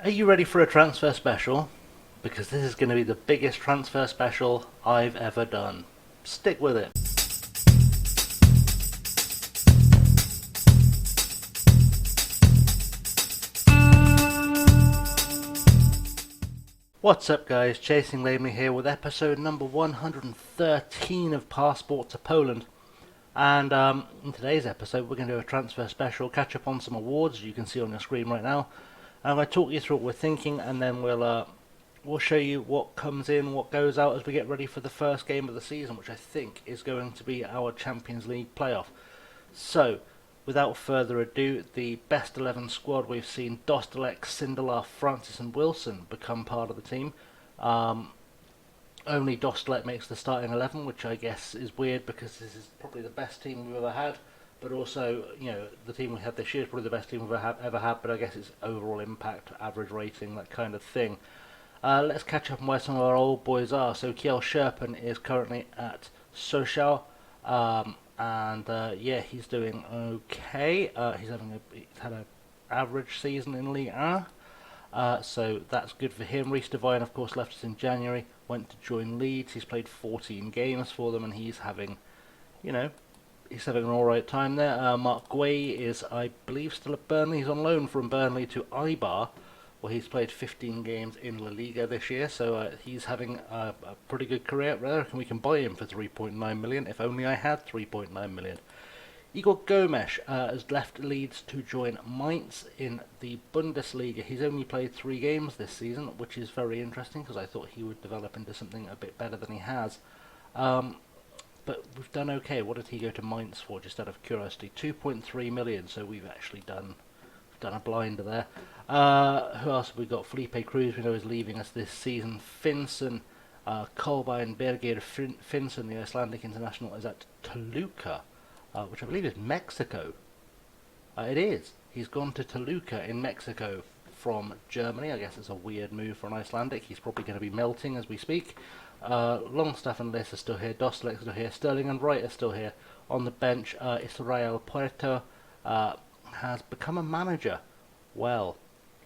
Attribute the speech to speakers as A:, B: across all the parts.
A: Are you ready for a transfer special? Because this is going to be the biggest transfer special I've ever done. Stick with it. What's up guys, ChasingLamely here with episode number 113 of Passport to Poland. And in today's episode we're going to do a transfer special, catch up on some awards you can see on your screen right now. I'm going to talk you through what we're thinking, and then we'll show you what comes in, what goes out as we get ready for the first game of the season, which I think is going to be our Champions League playoff. So, without further ado, the best 11 squad, we've seen Dostalek, Sindelar, Francis and Wilson become part of the team. Only Dostalek makes the starting 11, which I guess is weird because this is probably the best team we've ever had. But also, the team we had this year is probably the best team we've ever had, but I guess it's overall impact, average rating, that kind of thing. Let's catch up on where some of our old boys are. So Kjell Sherpen is currently at Sochaux, and he's doing okay. He's had an average season in Ligue 1, so that's good for him. Reece Devine, of course, left us in January, went to join Leeds. He's played 14 games for them, and he's having an alright time there. Mark Guay is, I believe, still at Burnley. He's on loan from Burnley to Eibar, where he's played 15 games in La Liga this year, so he's having a pretty good career up there. I reckon we can buy him for 3.9 million, if only I had 3.9 million. Igor Gomes has left Leeds to join Mainz in the Bundesliga. He's only played 3 games this season, which is very interesting because I thought he would develop into something a bit better than he has. But we've done okay. What did he go to Mainz for, just out of curiosity? 2.3 million, so we've actually done a blinder there. Who else have we got? Felipe Cruz, we know, is leaving us this season. Finson, Kolbein Birgir Finson, the Icelandic international, is at Toluca, which I believe is Mexico. It is. He's gone to Toluca in Mexico from Germany. I guess it's a weird move for an Icelandic. He's probably going to be melting as we speak. Longstaff and Liss are still here. Dostalek is still here. Sterling and Wright are still here. On the bench, Israel Puerto has become a manager. Well,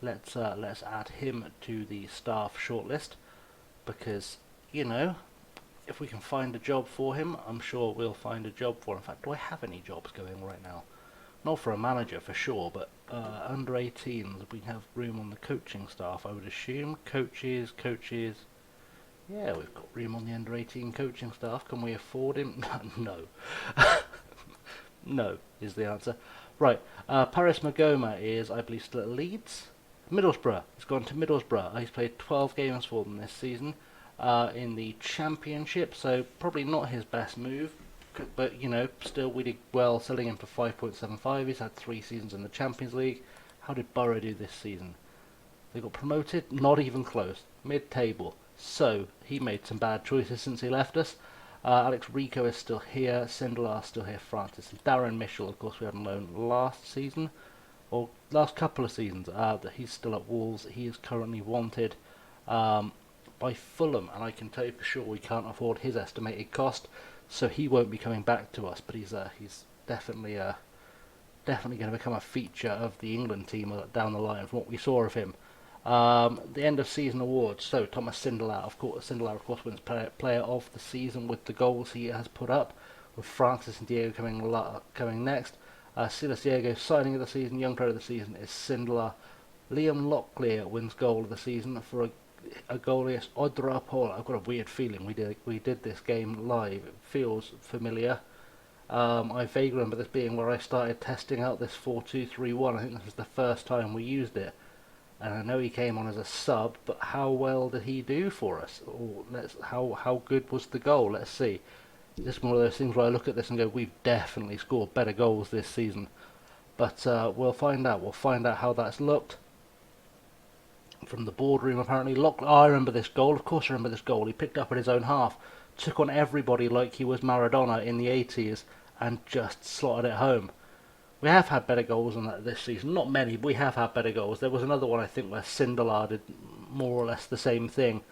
A: let's add him to the staff shortlist because if we can find a job for him, I'm sure we'll find a job for him. In fact, do I have any jobs going right now? Not for a manager for sure, but under 18s we have room on the coaching staff. I would assume coaches. Yeah, we've got room on the under 18 coaching staff. Can we afford him? No. No is the answer. Right, Paris Magoma is, I believe, still at Leeds. Middlesbrough. He's gone to Middlesbrough. He's played 12 games for them this season in the Championship, so probably not his best move. But, still we did well selling him for 5.75. He's had 3 seasons in the Champions League. How did Borough do this season? They got promoted? Not even close. Mid-table. So, he made some bad choices since he left us. Alex Rico is still here, Sindelar is still here, Francis. Darren Mitchell, of course, we had on loan last season, or last couple of seasons. He's still at Wolves. He is currently wanted by Fulham, and I can tell you for sure we can't afford his estimated cost, so he won't be coming back to us. But he's definitely going to become a feature of the England team down the line from what we saw of him. The end of season awards. So Thomas Sindelar, of course, wins player of the season with the goals he has put up. With Francis and Diego coming next. Silas Diego signing of the season. Young player of the season is Sindelar. Liam Locklear wins goal of the season for a goal against Odra. I've got a weird feeling we did this game live. It feels familiar. I vaguely remember this being where I started testing out this 4-2-3-1. I think this was the first time we used it. And I know he came on as a sub, but how well did he do for us? Or how good was the goal? Let's see. This is one of those things where I look at this and go, we've definitely scored better goals this season. But we'll find out. We'll find out how that's looked. From the boardroom, apparently. I remember this goal. Of course I remember this goal. He picked up at his own half, took on everybody like he was Maradona in the 80s, and just slotted it home. We have had better goals than that this season. Not many, but we have had better goals. There was another one, I think, where Sindelar did more or less the same thing.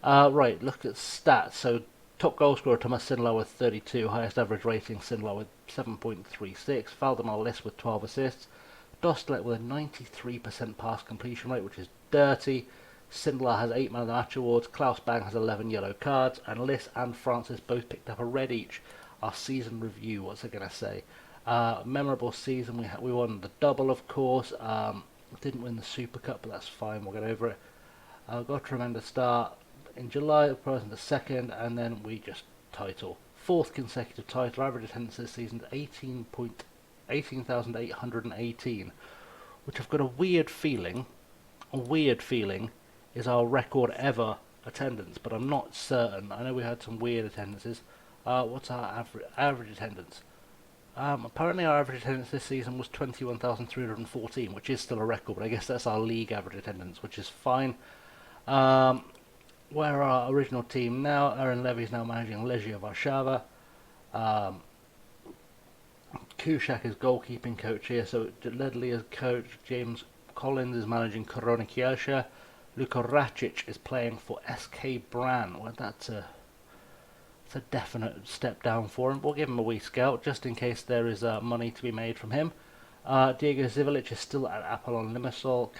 A: Right, look at stats. So, top goal scorer, Thomas Sindelar with 32. Highest average rating, Sindelar with 7.36. Valdemar Liss with 12 assists. Dostalek with a 93% pass completion rate, which is dirty. Sindler has 8 Man of the Match awards, Klaus Bang has 11 yellow cards, and Liss and Francis both picked up a red each. Our season review, what's I going to say? Memorable season, we won the double, of course. Didn't win the Super Cup, but that's fine, we'll get over it. Got a tremendous start. In July, we progressed into second, and then we just title. Fourth consecutive title. Average attendance this season is 18,818, which I've got a weird feeling is our record ever attendance, but I'm not certain. I know we had some weird attendances. What's our average attendance? Apparently our average attendance this season was 21,314, which is still a record, but I guess that's our league average attendance, which is fine. Where our original team now, Aaron Levy is now managing Legia Warszawa. Kuszak is goalkeeping coach here, so Ledley is coach, James Collins is managing Korona Kielce, Luka Racic is playing for SK Bran. Well, that's a definite step down for him. We'll give him a wee scout just in case there is money to be made from him. Diego Zivilic is still at Apollon Limassol.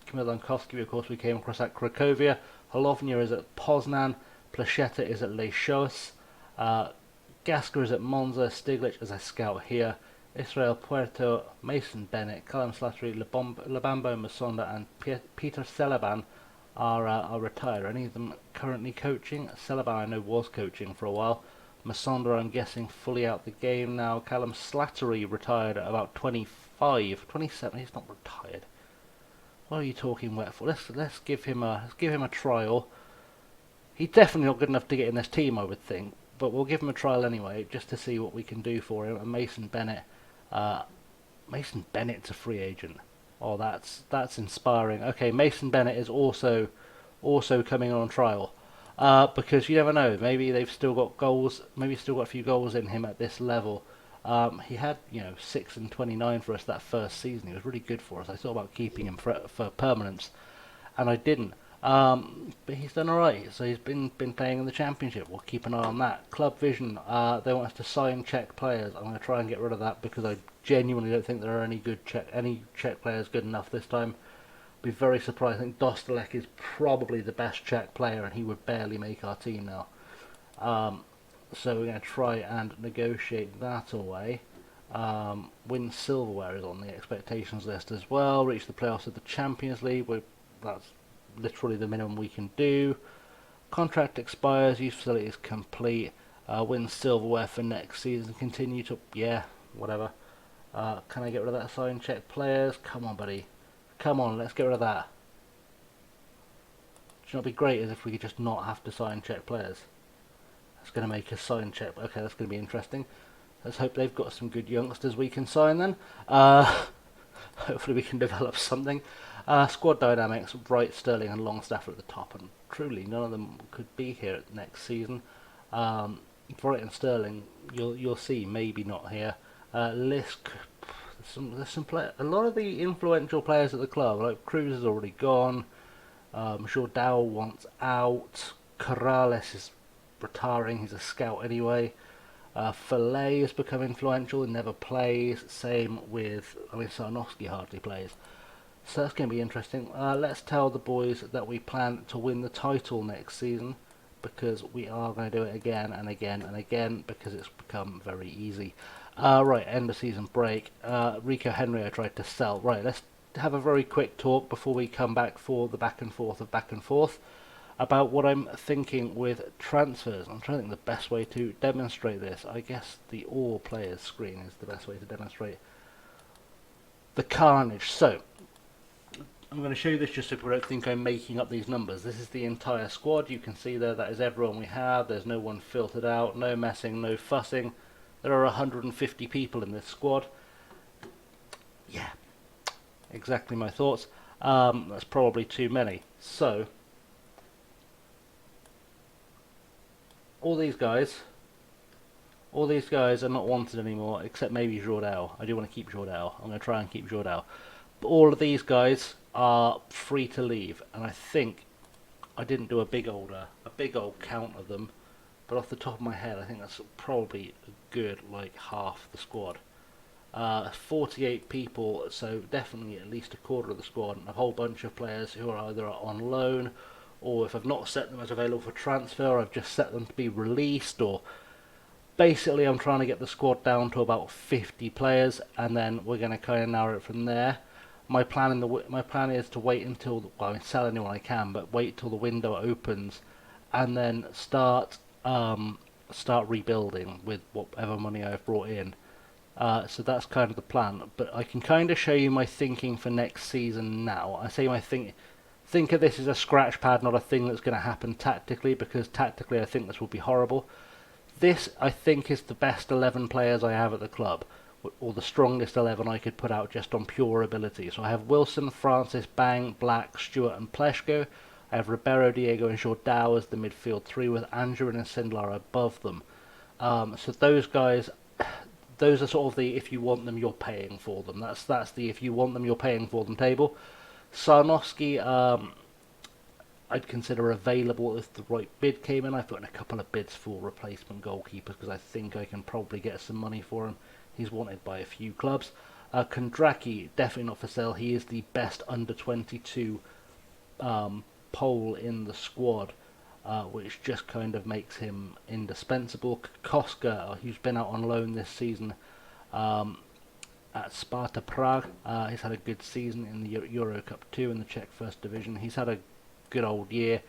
A: Kamil Lankowski, of course, we came across at Cracovia. Holovnia is at Poznan. Placheta is at Les Chaux. Gasker is at Monza. Stiglitz is a scout here. Israel Puerto, Mason Bennett, Callum Slattery, Labambo Masonda, and Peter Celeban are retired. Any of them currently coaching? Celeban, I know, was coaching for a while. Masonda, I'm guessing, fully out the game now. Callum Slattery retired at about 25, 27. He's not retired. What are you talking wet for? Let's give him a trial. He's definitely not good enough to get in this team, I would think, but we'll give him a trial anyway, just to see what we can do for him. And Mason Bennett, Bennett's a free agent. Oh, that's inspiring. Okay, Mason Bennett is also coming on trial, because you never know. Maybe they've still got goals. Maybe still got a few goals in him at this level. He had 6 and 29 for us that first season. He was really good for us. I thought about keeping him for permanence, and I didn't. But he's done alright. So he's been playing in the Championship. We'll keep an eye on that. Club Vision, they want us to sign Czech players. I'm going to try and get rid of that because I genuinely don't think there are any Czech players good enough this time. Be very surprised. I think Dostalek is probably the best Czech player, and he would barely make our team now. So we're going to try and negotiate that away. Win silverware is on the expectations list as well. Reach the playoffs of the Champions League. That's literally the minimum we can do. Contract expires. Youth facility is complete. Win silverware for next season. Continue to whatever. Can I get rid of that sign check players? Come on, buddy. Come on, let's get rid of that. Should not be great as if we could just not have to sign check players. That's going to make us sign check. Okay, that's going to be interesting. Let's hope they've got some good youngsters we can sign then. Hopefully we can develop something. Squad dynamics, Wright, Sterling and Longstaff are at the top, and truly none of them could be here next season. Wright and Sterling, you'll see, maybe not here. Lisk, there's some a lot of the influential players at the club, like Cruz is already gone. I'm sure Dow wants out. Corrales is retiring, he's a scout anyway. Fillet has become influential and never plays. Same with, Sarnowski hardly plays. So that's going to be interesting. Let's tell the boys that we plan to win the title next season, because we are going to do it again and again and again, because it's become very easy. Right, end of season break. Rico Henry I tried to sell. Right, let's have a very quick talk before we come back for the back and forth about what I'm thinking with transfers. I'm trying to think the best way to demonstrate this. I guess the all players screen is the best way to demonstrate the carnage. So I'm going to show you this just so people don't think I'm making up these numbers. This is the entire squad. You can see there that is everyone we have. There's no one filtered out, no messing, no fussing. There are 150 people in this squad. Yeah, exactly my thoughts. That's probably too many. So all these guys are not wanted anymore, except maybe Jordao. I do want to keep Jordao. I'm going to try and keep Jordao. But all of these guys are free to leave, and I think I didn't do a big old count of them, but off the top of my head, I think that's probably a good half the squad. 48 people, so definitely at least a quarter of the squad, and a whole bunch of players who are either on loan, or if I've not set them as available for transfer, I've just set them to be released, or basically I'm trying to get the squad down to about 50 players, and then we're going to kind of narrow it from there. My plan is to wait until, well, I mean, sell anyone I can, but wait till the window opens, and then start rebuilding with whatever money I've brought in. So that's kind of the plan. But I can kind of show you my thinking for next season now. I say my think of this as a scratch pad, not a thing that's going to happen tactically, because tactically I think this will be horrible. This, I think, is the best 11 players I have at the club, or the strongest 11 I could put out just on pure ability. So I have Wilson, Francis, Bang, Black, Stewart and Pleshko. I have Ribeiro, Diego and Jordao as the midfield three, with Andrew and Sindlar above them. So those are sort of the if you want them, you're paying for them. That's the if you want them, you're paying for them table. Sarnowski, I'd consider available if the right bid came in. I've put in a couple of bids for replacement goalkeepers because I think I can probably get some money for him. He's wanted by a few clubs. Kondraki, definitely not for sale. He is the best under 22 Pole in the squad, which just kind of makes him indispensable. Koska, who's been out on loan this season at Sparta Prague, he's had a good season in the Euro Cup 2 in the Czech First Division. He's had a good old year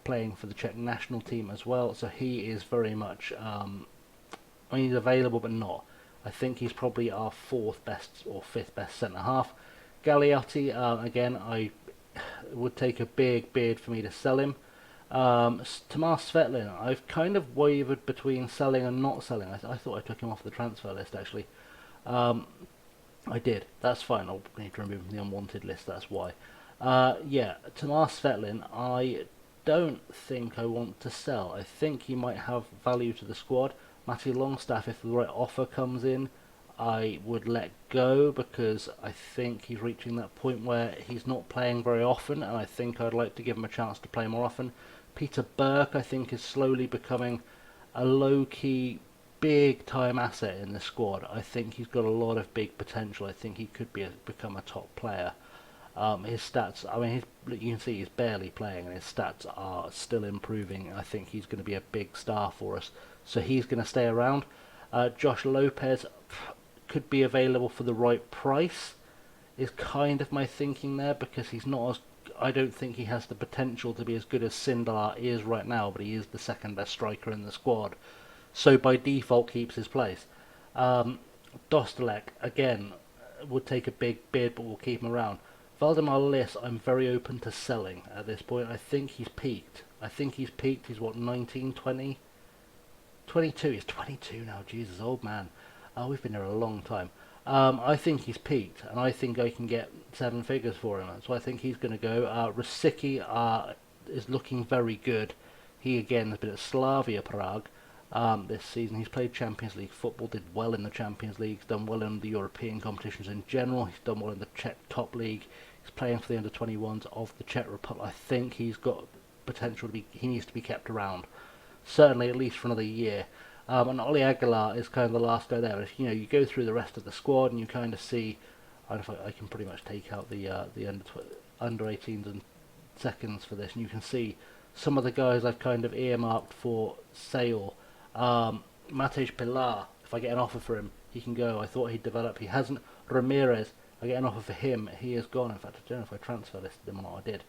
A: playing for the Czech national team as well, so he is very much, I mean, he's available but not. I think he's probably our fourth best or fifth best centre-half. Galliotti, again, I would take a big bid for me to sell him. Tomas Svetlin, I've kind of wavered between selling and not selling. I thought I took him off the transfer list, actually. I did. That's fine. I'll need to remove him from the unwanted list, that's why. Yeah, Tomas Svetlin, I don't think I want to sell. I think he might have value to the squad. Matty Longstaff, if the right offer comes in, I would let go, because I think he's reaching that point where he's not playing very often, and I think I'd like to give him a chance to play more often. Peter Burke, I think, is slowly becoming a low-key, big-time asset in the squad. I think he's got a lot of big potential. I think he could become a top player. His stats, I mean, you can see he's barely playing, and his stats are still improving. I think he's going to be a big star for us, so he's going to stay around. Josh Lopez could be available for the right price, is kind of my thinking there, because he's not as, I don't think he has the potential to be as good as Sindelar is right now, but he is the second best striker in the squad, so by default keeps his place. Dostalek, again, would take a big bid, but we'll keep him around. Valdemar Liss, I'm very open to selling at this point. I think he's peaked. He's what, 19, 20? 22. He's 22 now. Jesus, old man. We've been here a long time. I think he's peaked, and I think I can get 7 figures for him. So I think he's going to go. Rosicki is looking very good. He again has been at Slavia Prague this season. He's played Champions League football, did well in the Champions League, he's done well in the European competitions in general. He's done well in the Czech top league. He's playing for the under-21s of the Czech Republic. I think he's got potential to be. He needs to be kept around, certainly at least for another year. And Oli Aguilar is kind of the last guy there. If you go through the rest of the squad and you kind of see, I don't know if I can pretty much take out the under 18s and seconds for this, and you can see some of the guys I've kind of earmarked for sale. Matej Pilar, if I get an offer for him, he can go. I thought he'd develop. He hasn't. Ramirez, I get an offer for him. He is gone. In fact, I don't know if I transfer listed him or not. I did.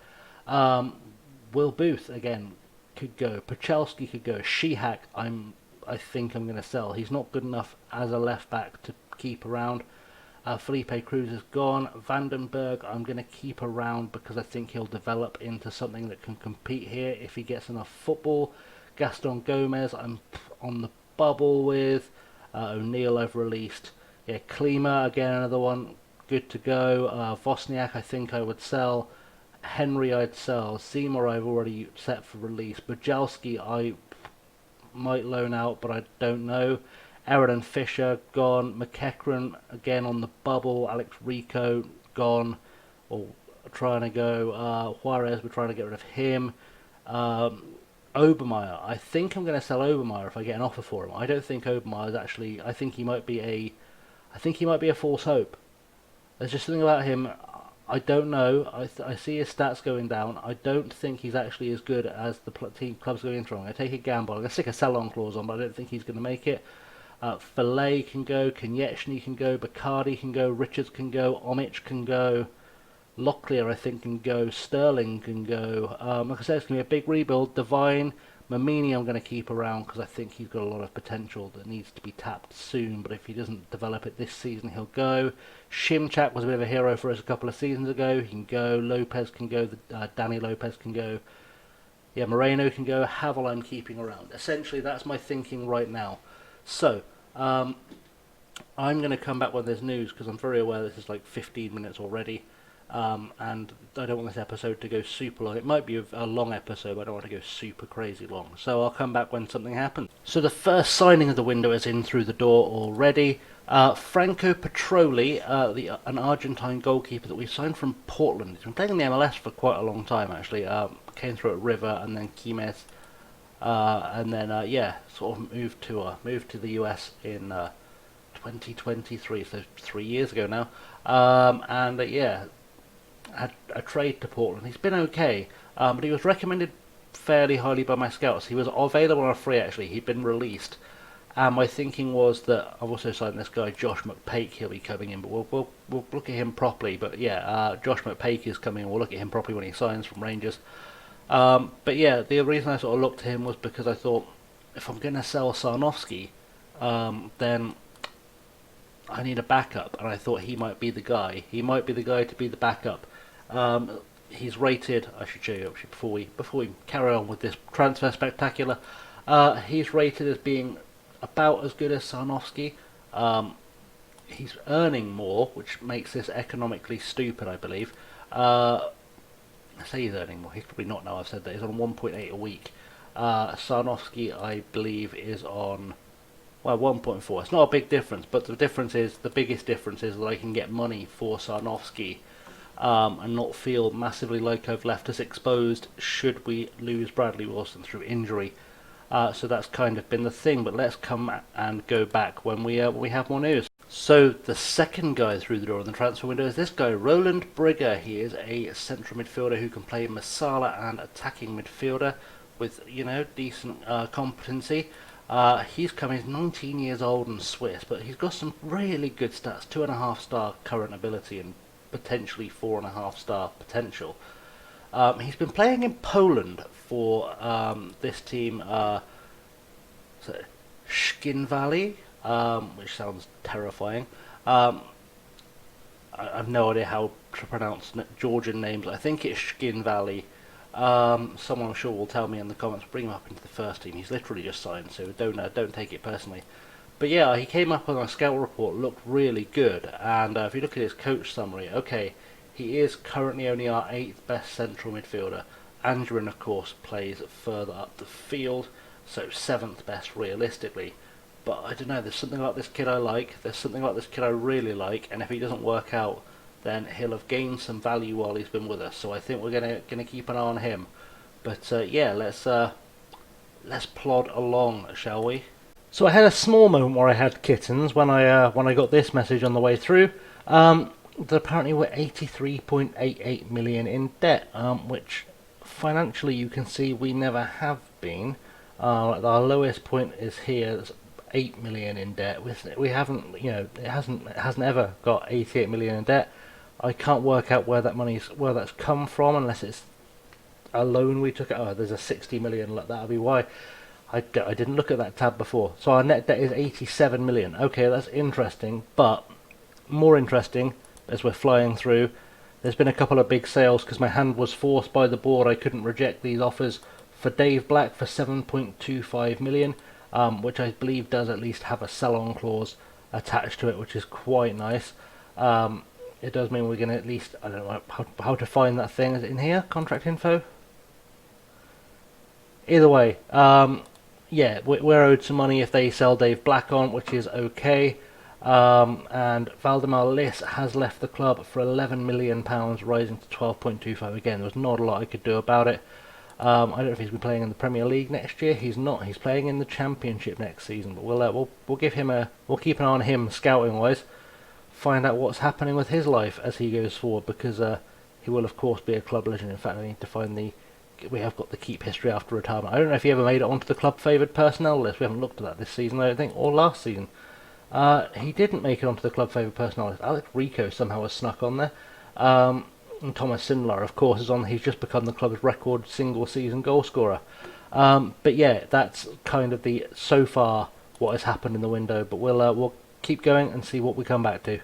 A: Will Booth, again, could go. Pachelski could go. Shihak, I think I'm going to sell. He's not good enough as a left back to keep around. Felipe Cruz is gone. Vandenberg I'm going to keep around because I think he'll develop into something that can compete here if he gets enough football. Gaston Gomez I'm on the bubble with. O'Neill I've released. Yeah, Klima again, another one, good to go. Wozniak I think I would sell. Henry I'd sell. Seymour I've already set for release. Bujalski I might loan out, but I don't know. Aaron and Fisher gone. McEachran again on the bubble. Alex Rico gone, or trying to go. Juarez, we're trying to get rid of him. Obermeyer, I think I'm going to sell Obermeyer if I get an offer for him. I don't think Obermeyer is actually. I think he might be I think he might be a false hope. There's just something about him. I don't know. I see his stats going down. I don't think he's actually as good as the team club's going into. I take a gamble. I'm going to stick a sell-on clause on, but I don't think he's going to make it. Filet can go, Konieczny can go, Bacardi can go, Richards can go, Omic can go, Locklear I think can go, Sterling can go. Like I said, it's going to be a big rebuild. Divine, Mamini I'm going to keep around because I think he's got a lot of potential that needs to be tapped soon, but if he doesn't develop it this season he'll go. Shimchak was a bit of a hero for us a couple of seasons ago. He can go. Lopez can go. Danny Lopez can go. Yeah, Moreno can go. Havel I'm keeping around. Essentially that's my thinking right now. So, I'm going to come back when there's news because I'm very aware this is like 15 minutes already, and I don't want this episode to go super long. It might be a long episode, but I don't want to go super crazy long. So I'll come back when something happens. So the first signing of the window is in through the door already. Franco Petroli, an Argentine goalkeeper that we've signed from Portland. He's been playing in the MLS for quite a long time actually. Came through at River and then Quimez. And then sort of moved to the US in 2023, so 3 years ago now. Had a trade to Portland. He's been okay, but he was recommended fairly highly by my scouts. He was available on a free actually. He'd been released, and my thinking was that I've also signed this guy Josh McPake. He'll be coming in, but we'll look at him properly. But Josh McPake is coming. We'll look at him properly when he signs from Rangers. But yeah, the reason I sort of looked to him was because I thought if I'm going to sell Sarnowski, then I need a backup, and I thought he might be the guy. He might be the guy to be the backup. He's rated. I should show you actually before we carry on with this transfer spectacular. He's rated as being about as good as Sarnowski. He's earning more, which makes this economically stupid, I believe. I say he's earning more. He's probably not now. I've said that he's on 1.8 a week. Sarnowski, I believe, is on 1.4. It's not a big difference, but the biggest difference is that I can get money for Sarnowski and not feel massively like I've left us exposed should we lose Bradley Wilson through injury. So that's kind of been the thing. But let's come and go back when we have more news. So the second guy through the door in the transfer window is this guy, Roland Brigger. He is a central midfielder who can play Masala and attacking midfielder with decent competency. He's 19 years old and Swiss, but he's got some really good stats, 2.5-star current ability and potentially 4.5-star potential. He's been playing in Poland for this team, Skin Valley, which sounds terrifying. I have no idea how to pronounce Georgian names. I think it's Skin Valley. Someone I'm sure will tell me in the comments. Bring him up into the first team. He's literally just signed, so don't take it personally. But yeah, he came up on a scout report, looked really good, and if you look at his coach summary, okay, he is currently only our 8th best central midfielder. Andrin, of course, plays further up the field, so 7th best realistically. But I don't know, there's something about this kid I like, there's something about this kid I really like, and if he doesn't work out, then he'll have gained some value while he's been with us. So I think we're gonna keep an eye on him. But let's plod along, shall we? So I had a small moment where I had kittens when I got this message on the way through. That apparently we're 83.88 million in debt, which financially you can see we never have been. Our lowest point is here. That's 8 million in debt. We haven't, it hasn't ever got 88 million in debt. I can't work out where that's come from unless it's a loan we took. Oh, there's a 60 million. That'll be why. I didn't look at that tab before. So our net debt is 87 million. Okay, that's interesting, but more interesting as we're flying through. There's been a couple of big sales because my hand was forced by the board. I couldn't reject these offers for Dave Black for 7.25 million, which I believe does at least have a sell-on clause attached to it, which is quite nice. It does mean we're going to at least, I don't know how to find that thing. Is it in here? Contract info? Either way, we're owed some money if they sell Dave Black on, which is okay. And Valdemar Liss has left the club for £11 million, rising to 12.25. Again, there was not a lot I could do about it. I don't know if he's been playing in the Premier League next year. He's not. He's playing in the Championship next season. But we'll give him we'll keep an eye on him scouting wise. find out what's happening with his life as he goes forward, because he will of course be a club legend. In fact, I need to find we have got the keep history after retirement. I don't know if he ever made it onto the club favoured personnel list. We haven't looked at that this season, I don't think, or last season. He didn't make it onto the club favoured personnel list. Alex Rico somehow has snuck on there. And Thomas Simler, of course, is on. He's just become the club's record single season goal scorer. But yeah, that's kind of the so far what has happened in the window. But we'll keep going and see what we come back to.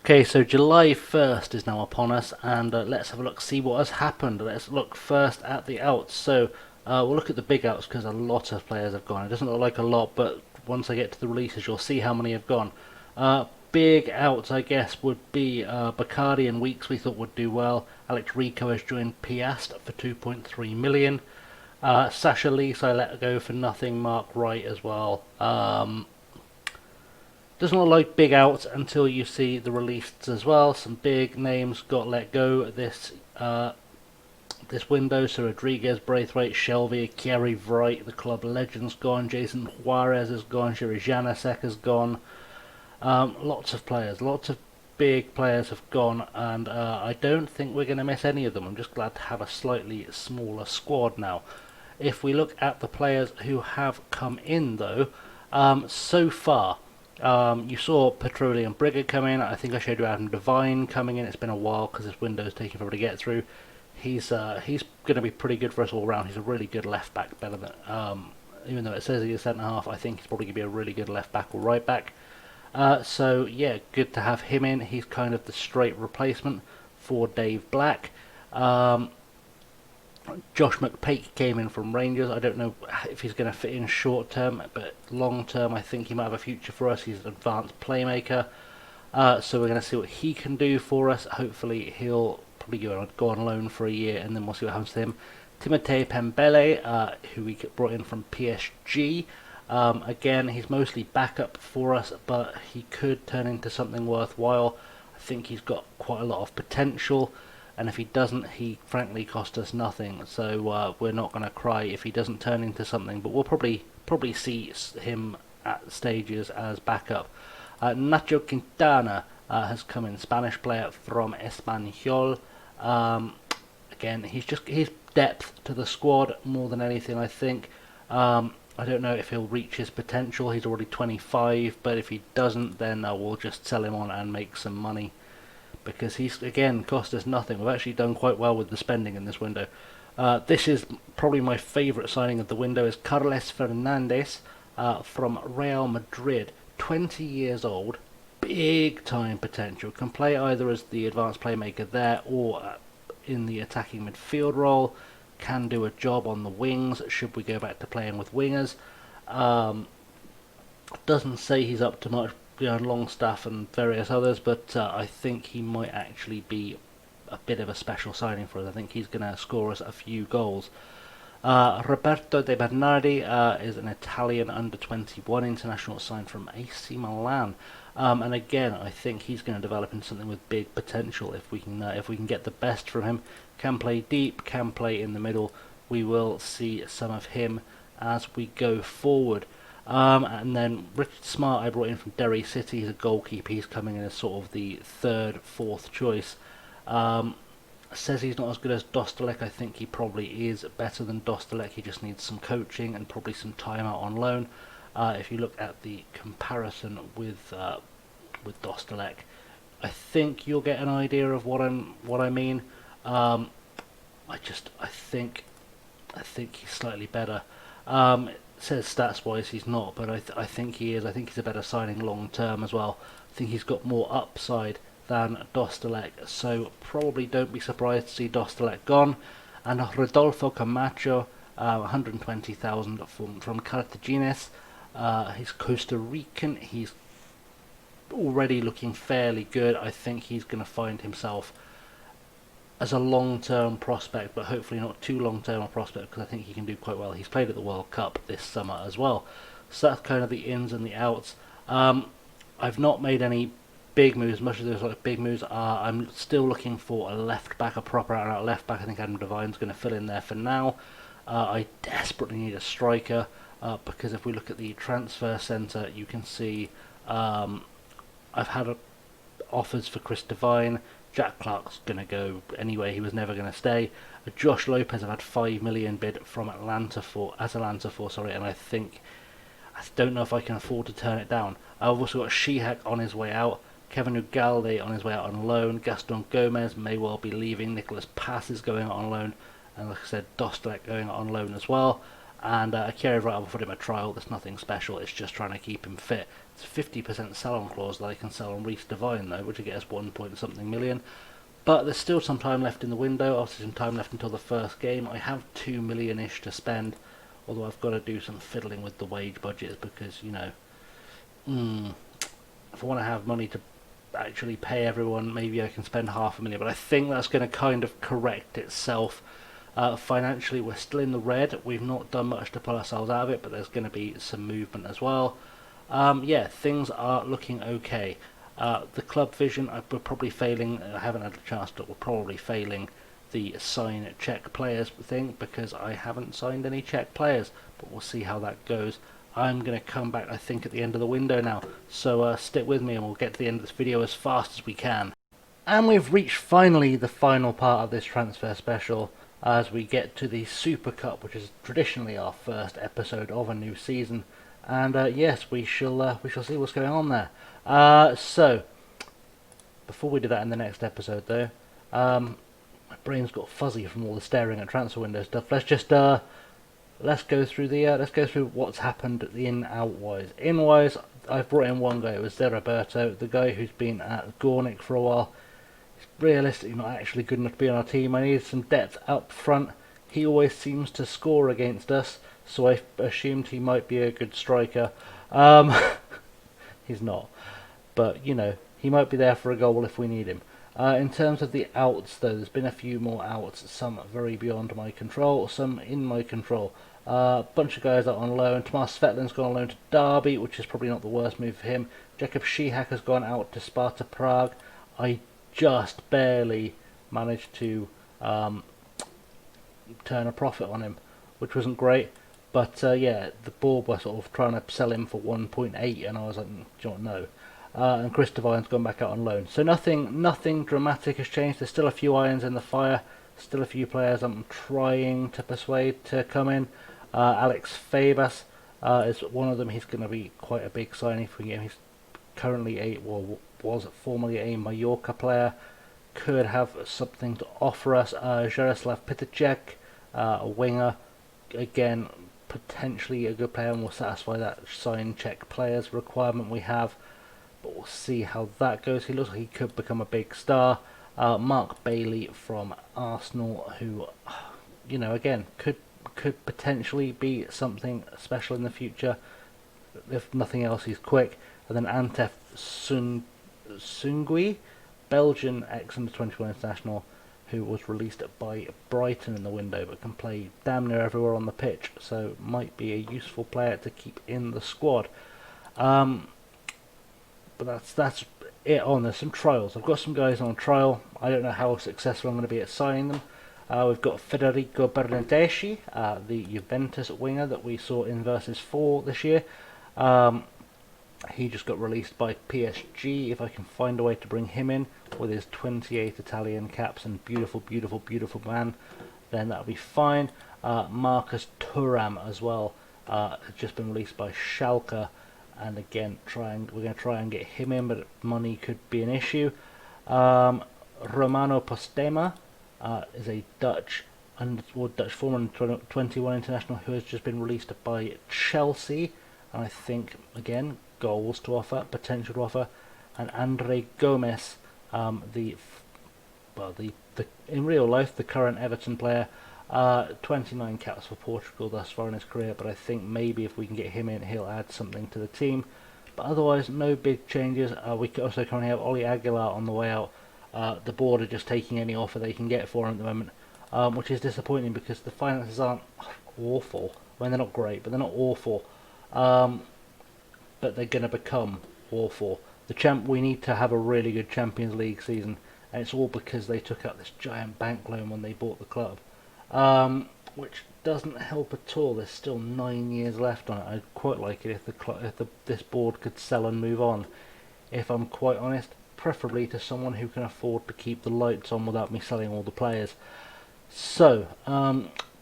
A: Okay, so July 1st is now upon us, and let's have a look, see what has happened. Let's look first at the outs. So we'll look at the big outs because a lot of players have gone. It doesn't look like a lot, but once I get to the releases, you'll see how many have gone. Big outs, I guess, would be Bacardi and Weeks we thought would do well. Alex Rico has joined Piast for 2.3 million. Sasha Lees I let go for nothing. Mark Wright as well. Doesn't look like big outs until you see the released as well. Some big names got let go this window. So Rodriguez, Braithwaite, Shelby, Kerry Wright, the club legend's gone. Jason Juarez has gone. Shiri Janasek has gone. Lots of players, lots of big players have gone, and I don't think we're going to miss any of them. I'm just glad to have a slightly smaller squad now. If we look at the players who have come in, though, so far, you saw Petroleum Brigger come in. I think I showed you Adam Devine coming in. It's been a while because this window's taking forever to get through. He's going to be pretty good for us all round. He's a really good left back, better than even though it says he's a centre half. I think he's probably going to be a really good left back or right back. So yeah, good to have him in. He's kind of the straight replacement for Dave Black. Josh McPake came in from Rangers. I don't know if he's going to fit in short term, but long term I think he might have a future for us. He's an advanced playmaker. So we're going to see what he can do for us. Hopefully he'll probably go on loan for a year, and then we'll see what happens to him. Timothée Pembele, who we brought in from PSG. Again, he's mostly backup for us, but he could turn into something worthwhile. I think he's got quite a lot of potential, and if he doesn't, he frankly cost us nothing. So we're not going to cry if he doesn't turn into something, but we'll probably see him at stages as backup. Nacho Quintana has come in, Spanish player from Espanyol. Again, he's depth to the squad more than anything, I think. I don't know if he'll reach his potential. He's already 25, but if he doesn't, then we'll just sell him on and make some money, because he's, again, cost us nothing. We've actually done quite well with the spending in this window. This is probably my favourite signing of the window, is Carles Fernandez from Real Madrid. 20 years old, big time potential. Can play either as the advanced playmaker there or in the attacking midfield role. Can do a job on the wings should we go back to playing with wingers. Doesn't say he's up to much beyond Longstaff and various others, but I think he might actually be a bit of a special signing for us. I think he's going to score us a few goals. Roberto De Bernardi is an Italian under-21 international signed from AC Milan. And again, I think he's going to develop into something with big potential if we can get the best from him. Can play deep, can play in the middle. We will see some of him as we go forward. And then Richard Smart I brought in from Derry City. He's a goalkeeper. He's coming in as sort of the third, fourth choice. Says he's not as good as Dostalek. I think he probably is better than Dostalek. He just needs some coaching and probably some time out on loan. If you look at the comparison with Dostalek, I think you'll get an idea of what I mean. I think he's slightly better. It says stats wise he's not, but I think he is. I think he's a better signing long term as well. I think he's got more upside than Dostalek, so probably don't be surprised to see Dostalek gone. And Rodolfo Camacho, 120,000 from Cartagines. He's Costa Rican. He's already looking fairly good. I think he's going to find himself as a long-term prospect, but hopefully not too long-term a prospect, because I think he can do quite well. He's played at the World Cup this summer as well. So that's kind of the ins and the outs. I've not made any big moves, much as those like big moves are. I'm still looking for a left back, a proper out left back. I think Adam Devine's going to fill in there for now. I desperately need a striker, because if we look at the transfer centre, you can see I've had
B: offers for Chris Devine. Jack Clark's going to go anyway. He was never going to stay. Josh Lopez have had 5 million bid from Atlanta for, sorry, and I don't know if I can afford to turn it down. I've also got Shihak on his way out. Kevin Ugalde on his way out on loan. Gaston Gomez may well be leaving. Nicholas Pass is going out on loan. And like I said, Dostlek going out on loan as well. And Akira Wright, I'll put him a trial. There's nothing special. It's just trying to keep him fit. It's a 50% sell-on clause that I can sell on Reece Devine, though, which will get us 1 point something million. But there's still some time left in the window. Obviously some time left until the first game. I have 2 million-ish to spend. Although I've got to do some fiddling with the wage budgets because, you know, if I want to have money to actually pay everyone, maybe I can spend 500,000. But I think that's going to kind of correct itself. Financially, we're still in the red. We've not done much to pull ourselves out of it, but there's going to be some movement as well. Yeah, things are looking okay. The club vision, we're probably failing. I haven't had a chance, but we're probably failing the sign Czech players thing because I haven't signed any Czech players, but we'll see how that goes. I'm going to come back, I think, at the end of the window now, so stick with me and we'll get to the end of this video as fast as we can. And we've reached finally the final part of this transfer special as we get to the Super Cup, which is traditionally our first episode of a new season. And yes, we shall see what's going on there. So before we do that in the next episode, though, my brain's got fuzzy from all the staring at transfer window stuff. Let's just let's go through what's happened in out-wise. In-wise, I've brought in one guy. It was De Roberto, the guy who's been at Gornik for a while. He's realistically not actually good enough to be on our team. I need some depth up front. He always seems to score against us, so I assumed he might be a good striker. He's not, but you know, he might be there for a goal if we need him. In terms of the outs, though, there's been a few more outs, some very beyond my control, some in my control. A bunch of guys out on loan. Tomas Svetlin's gone on loan to Derby, which is probably not the worst move for him. Jacob Shihak has gone out to Sparta Prague. I just barely managed to turn a profit on him, which wasn't great. But yeah, the board were sort of trying to sell him for 1.8, and I was like, do you want no? And Chris Devine's gone back out on loan. So nothing dramatic has changed. There's still a few irons in the fire. Still a few players I'm trying to persuade to come in. Alex Fabas is one of them. He's going to be quite a big signing for him. He's currently was formerly a Mallorca player. Could have something to offer us. Jaroslav Pitacek, a winger. Again, potentially a good player and will satisfy that sign Czech players requirement we have. But we'll see how that goes. He looks like he could become a big star. Mark Bailey from Arsenal, who, you know, again, could potentially be something special in the future. If nothing else, he's quick. And then Antef Sungui, Belgian ex-under-21 international, who was released by Brighton in the window, but can play damn near everywhere on the pitch. So might be a useful player to keep in the squad. But that's it on. There's some trials. I've got some guys on trial. I don't know how successful I'm going to be at signing them. We've got Federico Bernardeschi, the Juventus winger that we saw in Versus 4 this year. He just got released by PSG. If I can find a way to bring him in with his 28 Italian caps and beautiful, beautiful, beautiful man, then that'll be fine. Marcus Thuram as well has just been released by Schalke. And again, we're going to try and get him in, but money could be an issue. Romano Postema is a Dutch former 21 international who has just been released by Chelsea, and I think again goals to offer, potential to offer. And Andre Gomes, in real life the current Everton player. 29 caps for Portugal thus far in his career, but I think maybe if we can get him in, he'll add something to the team. But otherwise, no big changes. We also currently have Oli Aguilar on the way out. The board are just taking any offer they can get for him at the moment, which is disappointing because the finances aren't awful. I mean, they're not great, but they're not awful. But they're going to become awful. We need to have a really good Champions League season, and it's all because they took out this giant bank loan when they bought the club. Which doesn't help at all. There's still 9 years left on it. I'd quite like it if this board could sell and move on. If I'm quite honest, preferably to someone who can afford to keep the lights on without me selling all the players. So,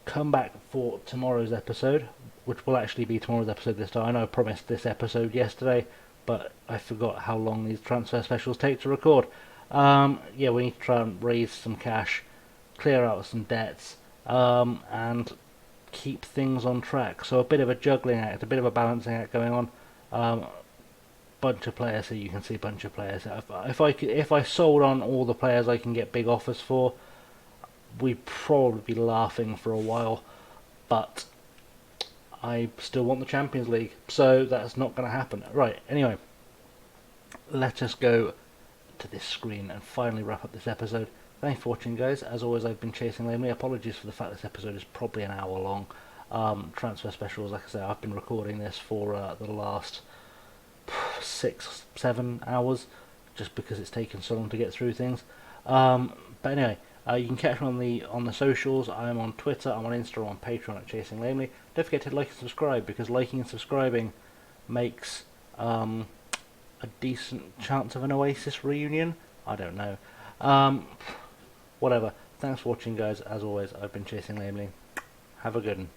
B: come back for tomorrow's episode, which will actually be tomorrow's episode this time. I know I promised this episode yesterday, but I forgot how long these transfer specials take to record. Yeah, we need to try and raise some cash, clear out some debts, and keep things on track. So a bit of a juggling act, a bit of a balancing act going on. Bunch of players, so you can see bunch of players. If I sold on all the players I can get big offers for, we'd probably be laughing for a while. But I still want the Champions League, so that's not going to happen. Right. Anyway, let us go to this screen and finally wrap up this episode. Thanks for watching, guys. As always, I've been ChasingLamely. Apologies for the fact this episode is probably an hour long. Transfer specials, like I say, I've been recording this for the last 6-7 hours, just because it's taken so long to get through things. But anyway, you can catch me on the socials. I'm on Twitter, I'm on Instagram, I'm on Patreon at ChasingLamely. Don't forget to like and subscribe, because liking and subscribing makes a decent chance of an Oasis reunion. I don't know. Whatever. Thanks for watching, guys. As always, I've been ChasingLamely. Have a good one.